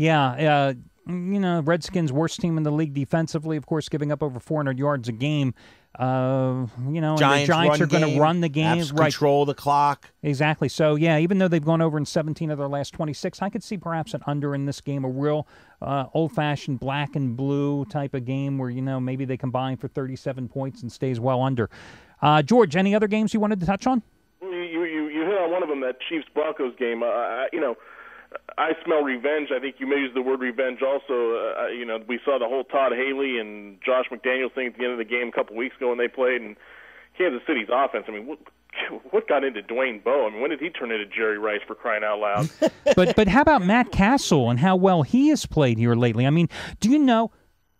Yeah, Redskins' worst team in the league defensively, of course, giving up over 400 yards a game. And the Giants are going to run the game. Control the clock. Exactly. So, yeah, even though they've gone over in 17 of their last 26, I could see perhaps an under in this game, a real old-fashioned black and blue type of game where, maybe they combine for 37 points and stays well under. George, any other games you wanted to touch on? You hit on one of them, that Chiefs-Broncos game. I smell revenge. I think you may use the word revenge also. We saw the whole Todd Haley and Josh McDaniels thing at the end of the game a couple weeks ago when they played, and Kansas City's offense. I mean, what got into Dwayne Bowe? I mean, when did he turn into Jerry Rice, for crying out loud? But how about Matt Castle and how well he has played here lately? I mean, do you know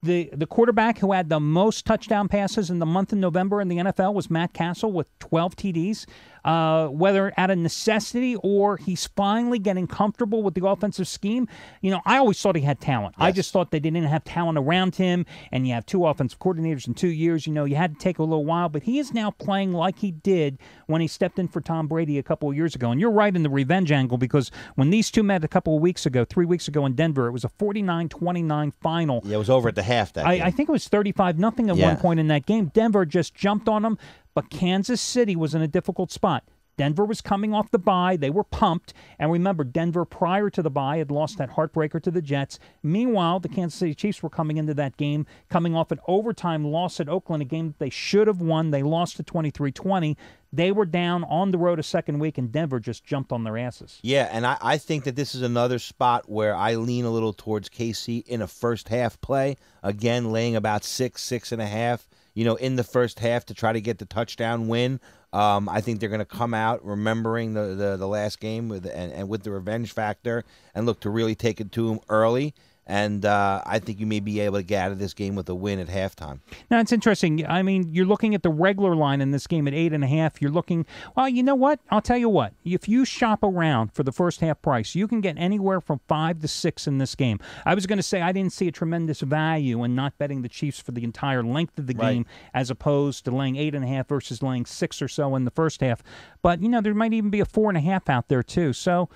the quarterback who had the most touchdown passes in the month of November in the NFL was Matt Castle with 12 TDs? Whether out of necessity or he's finally getting comfortable with the offensive scheme. I always thought he had talent. Yes. I just thought they didn't have talent around him, and you have 2 offensive coordinators in 2 years. You had to take a little while, but he is now playing like he did when he stepped in for Tom Brady a couple of years ago. And you're right in the revenge angle, because when these two met a couple of weeks ago, 3 weeks ago in Denver, it was a 49-29 final. Yeah, it was over at the half that game. I think it was 35-0 at one point in that game. Denver just jumped on them. But Kansas City was in a difficult spot. Denver was coming off the bye. They were pumped. And remember, Denver, prior to the bye, had lost that heartbreaker to the Jets. Meanwhile, the Kansas City Chiefs were coming into that game, coming off an overtime loss at Oakland, a game that they should have won. They lost to 23-20. They were down on the road a second week, and Denver just jumped on their asses. Yeah, and I think that this is another spot where I lean a little towards KC in a first-half play. Again, laying about 6.5. In the first half to try to get the touchdown win. I think they're going to come out remembering the last game with the revenge factor and look to really take it to them early. And I think you may be able to get out of this game with a win at halftime. Now, it's interesting. I mean, you're looking at the regular line in this game at 8.5. You're looking, well, you know what? I'll tell you what. If you shop around for the first half price, you can get anywhere from 5 to 6 in this game. I was going to say I didn't see a tremendous value in not betting the Chiefs for the entire length of the game, as opposed to laying 8.5 versus laying 6 or so in the first half. But, there might even be a 4.5 out there, too. So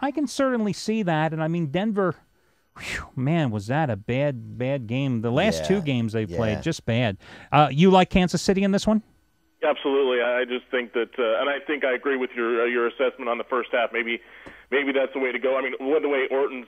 I can certainly see that. And, I mean, Denver... Whew, man, was that a bad game. The last 2 games they've played, just bad. You like Kansas City in this one? Absolutely. I just think that, and I think I agree with your assessment on the first half. Maybe that's the way to go. I mean, the way Orton's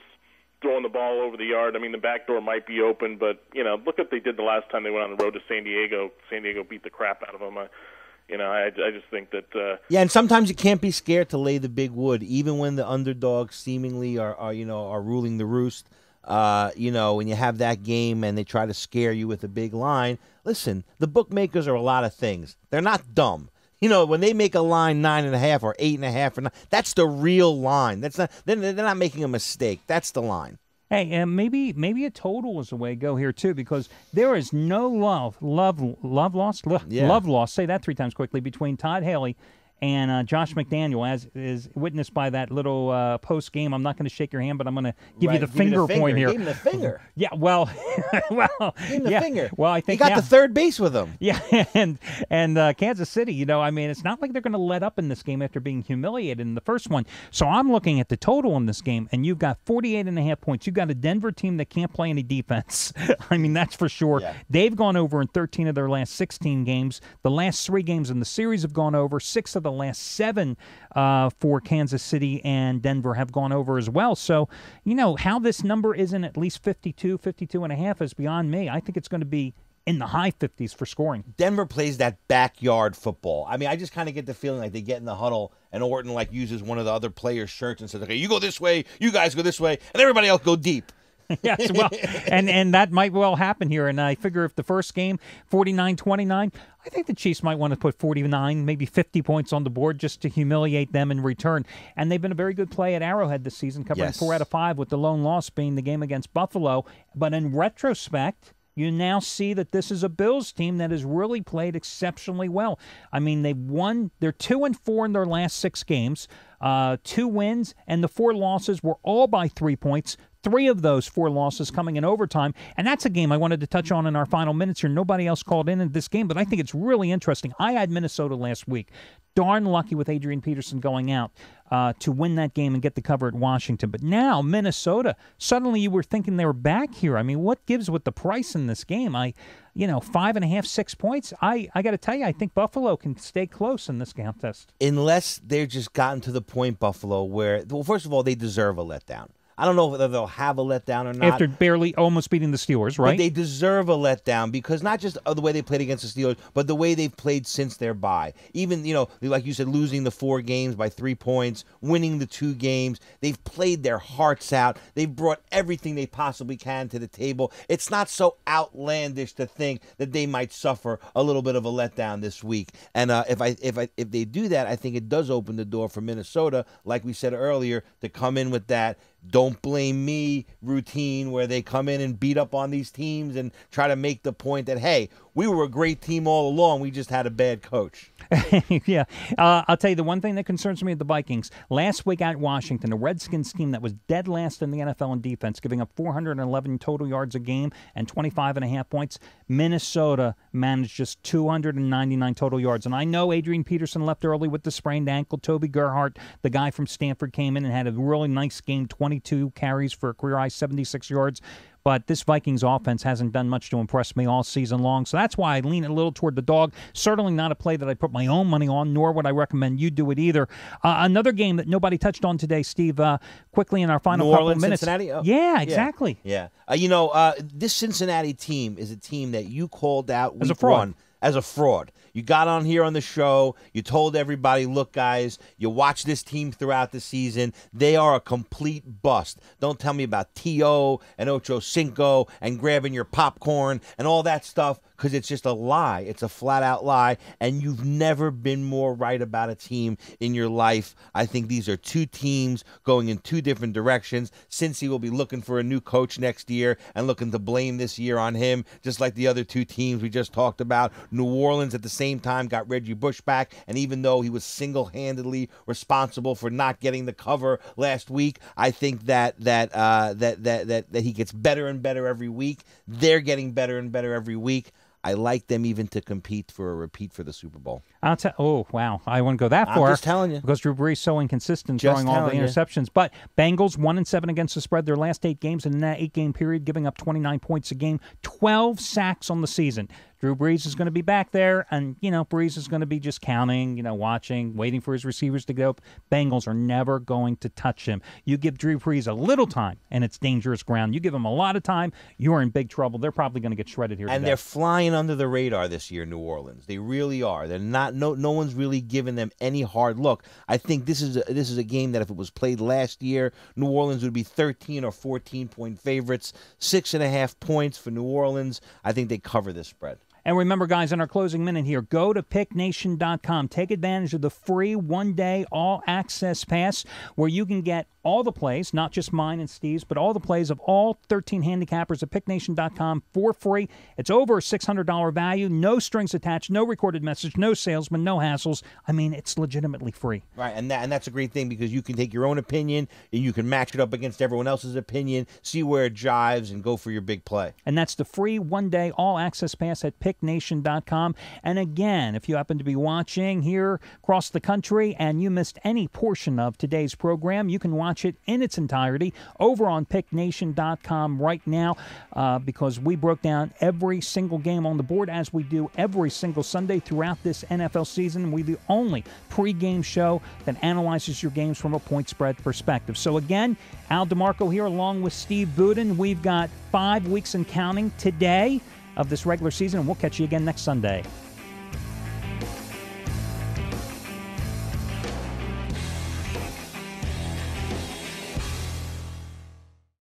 throwing the ball over the yard, I mean, the back door might be open, but, look what they did the last time they went on the road to San Diego. San Diego beat the crap out of them. I just think that... and sometimes you can't be scared to lay the big wood, even when the underdogs seemingly are ruling the roost. When you have that game and they try to scare you with a big line, listen, the bookmakers are a lot of things. They're not dumb. When they make a line 9.5 or 8.5 or 9, that's the real line. That's not. They're not making a mistake. That's the line. Hey, and maybe a total is the way to go here too, because there is no love lost. Say that 3 times quickly between Todd Haley and Josh McDaniel, as is witnessed by that little post game. I'm not going to shake your hand, but I'm going to give you the finger point here. Give him the finger. Yeah, well, give him the finger. Well, I think he got the third base with him. Yeah, and Kansas City. I mean, it's not like they're going to let up in this game after being humiliated in the first one. So I'm looking at the total in this game, and you've got 48.5 points. You've got a Denver team that can't play any defense. I mean, that's for sure. Yeah. They've gone over in 13 of their last 16 games. The last 3 games in the series have gone over. 6 of the last 7 for Kansas City and Denver have gone over as well. So, how this number isn't at least 52.5 is beyond me. I think it's going to be in the high 50s for scoring. Denver plays that backyard football. I mean, I just kind of get the feeling like they get in the huddle and Orton uses one of the other players' shirts and says, okay, you go this way, you guys go this way, and everybody else go deep. Yes, well, and that might well happen here. And I figure if the first game, 49-29, I think the Chiefs might want to put 49, maybe 50 points on the board just to humiliate them in return. And they've been a very good play at Arrowhead this season, covering 4 out of 5, with the lone loss being the game against Buffalo. But in retrospect, you now see that this is a Bills team that has really played exceptionally well. I mean, they've won. They're 2-4 in their last 6 games. 2 wins, and the 4 losses were all by 3 points. 3 of those 4 losses coming in overtime. And that's a game I wanted to touch on in our final minutes here. Nobody else called in this game, but I think it's really interesting. I had Minnesota last week. Darn lucky with Adrian Peterson going out to win that game and get the cover at Washington. But now, Minnesota, suddenly you were thinking they were back here. I mean, what gives with the price in this game? 5.5, 6 points. I got to tell you, I think Buffalo can stay close in this contest. Unless they're just gotten to the point, Buffalo, where, well, first of all, they deserve a letdown. I don't know whether they'll have a letdown or not. After barely almost beating the Steelers, right? But they deserve a letdown because not just the way they played against the Steelers, but the way they've played since their bye. Even, like you said, losing the 4 games by 3 points, winning the 2 games. They've played their hearts out. They've brought everything they possibly can to the table. It's not so outlandish to think that they might suffer a little bit of a letdown this week. And if they do that, I think it does open the door for Minnesota, like we said earlier, to come in with that don't blame me routine where they come in and beat up on these teams and try to make the point that, hey, we were a great team all along. We just had a bad coach. Yeah. I'll tell you the one thing that concerns me with the Vikings. Last week at Washington, a Redskins team that was dead last in the NFL in defense, giving up 411 total yards a game and 25.5 points. Minnesota managed just 299 total yards. And I know Adrian Peterson left early with the sprained ankle. Toby Gerhart, the guy from Stanford, came in and had a really nice game, 22 carries for a career-high 76 yards. But this Vikings offense hasn't done much to impress me all season long. So that's why I lean a little toward the dog. Certainly not a play that I put my own money on, nor would I recommend you do it either. Another game that nobody touched on today, Steve, quickly in our final couple of minutes. Cincinnati? Oh. Yeah, exactly. Yeah. This Cincinnati team is a team that you called out week one as a fraud. You got on here on the show. You told everybody, look, guys, you watch this team throughout the season. They are a complete bust. Don't tell me about T.O. and Ocho Cinco and grabbing your popcorn and all that stuff because it's just a lie. It's a flat-out lie, and you've never been more right about a team in your life. I think these are 2 teams going in 2 different directions. Cincy will be looking for a new coach next year and looking to blame this year on him, just like the other 2 teams we just talked about. New Orleans at the same time got Reggie Bush back, and even though he was single-handedly responsible for not getting the cover last week, I think that he gets better and better every week. They're getting better and better every week. I like them even to compete for a repeat for the Super Bowl. Oh, wow. I wouldn't go that far. I'm just telling you. Because Drew Brees is so inconsistent throwing all the interceptions. But Bengals 1-7 against the spread their last 8 games, and in that 8-game period, giving up 29 points a game, 12 sacks on the season. Drew Brees is going to be back there, and, Brees is going to be just counting, watching, waiting for his receivers to go. Bengals are never going to touch him. You give Drew Brees a little time, and it's dangerous ground. You give him a lot of time, you're in big trouble. They're probably going to get shredded here today. And they're flying under the radar this year, New Orleans. They really are. They're not. No one's really giving them any hard look. I think this is a game that if it was played last year, New Orleans would be 13 or 14-point favorites. 6.5 points for New Orleans. I think they cover this spread. And remember, guys, in our closing minute here, go to picknation.com. Take advantage of the free 1-day all-access pass where you can get all the plays, not just mine and Steve's, but all the plays of all 13 handicappers at picknation.com for free. It's over a $600 value, no strings attached, no recorded message, no salesman, no hassles. I mean, it's legitimately free. Right, and that's a great thing because you can take your own opinion and you can match it up against everyone else's opinion, see where it jives, and go for your big play. And that's the free 1-day all-access pass at picknation.com. And again, if you happen to be watching here across the country and you missed any portion of today's program, you can watch it in its entirety over on picknation.com right now because we broke down every single game on the board as we do every single Sunday throughout this NFL season. We're the only pregame show that analyzes your games from a point spread perspective. So again, Al DeMarco here along with Steve Budin. We've got 5 weeks and counting today of this regular season, and we'll catch you again next Sunday.